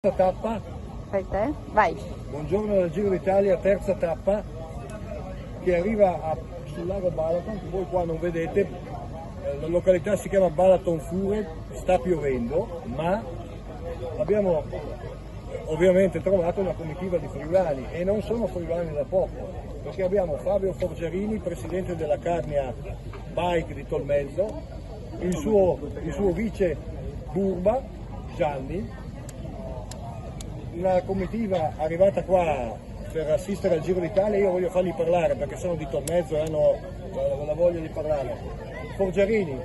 Tappa. Fai te? Vai. Buongiorno dal Giro d'Italia, terza tappa che arriva sul lago Balaton, che voi qua non vedete. La località si chiama Balaton Fure, sta piovendo, ma abbiamo ovviamente trovato una comitiva di friulani, e non sono friulani da poco, perché abbiamo Fabio Forgiarini, presidente della Carnia Bike di Tolmezzo, il suo vice Burba, Gianni, una comitiva arrivata qua per assistere al Giro d'Italia. Io voglio farli parlare perché sono di Tolmezzo e hanno la voglia di parlare. Forgiarini,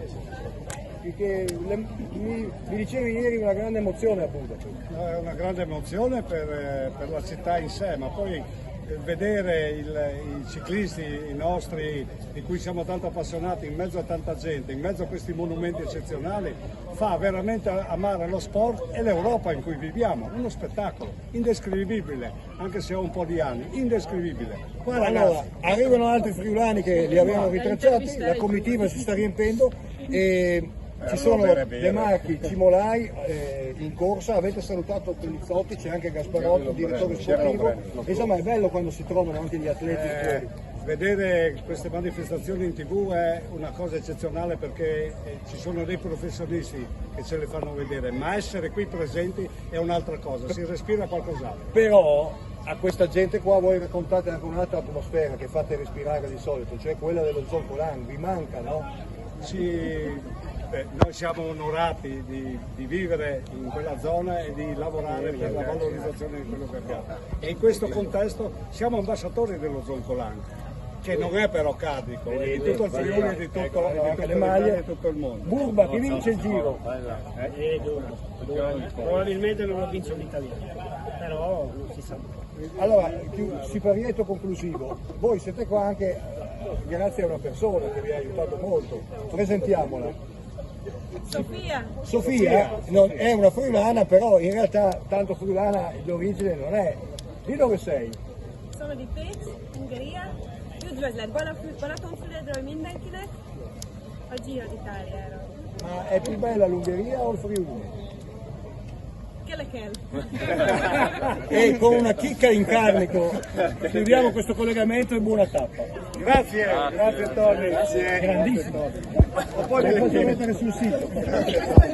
mi dicevi ieri una grande emozione a Budapest. È una grande emozione per la città in sé, ma poi vedere i ciclisti, i nostri, di cui siamo tanto appassionati, in mezzo a tanta gente, in mezzo a questi monumenti eccezionali, fa veramente amare lo sport e l'Europa in cui viviamo. Uno spettacolo indescrivibile, anche se ho un po' di anni, indescrivibile. Qua, allora, arrivano altri friulani che li abbiamo ritracciati, la comitiva si sta riempendo e ci sono De Marchi, Cimolai in corsa. Avete salutato Pellizzotti, c'è anche Gasparotto, direttore sportivo. Insomma, è bello quando si trovano anche gli atleti fuori. Vedere queste manifestazioni in TV è una cosa eccezionale, perché ci sono dei professionisti che ce le fanno vedere, ma essere qui presenti è un'altra cosa, si respira qualcos'altro. Però a questa gente qua voi raccontate anche un'altra atmosfera che fate respirare di solito, cioè quella dello Zoncolan. Vi manca, no? Sì. Noi siamo onorati di vivere in quella zona e di lavorare per la valorizzazione di quello che abbiamo. E in questo contesto siamo ambasciatori dello Zoncolan, che non è però Carnico, è di tutto il Friuli e di tutto le maglie e tutto il mondo. Burba, chi vince il Giro? Probabilmente non lo vince un italiano, però non si sa. Allora, siparietto conclusivo, voi siete qua anche grazie a una persona che vi ha aiutato molto, presentiamola. Sofia è una friulana, però in realtà tanto friulana di origine non è. Di dove sei? Sono di Pécs, Ungheria. Üdvözlet, Balatonfüredről mindenkinek. A Giro d'Italia ero. Ma è più bella l'Ungheria o il Friuli? Kell. E con una chicca in Carnico chiudiamo questo collegamento e buona tappa. Grazie Tony. Grandissimo. E poi vi faccio mettere sul sito.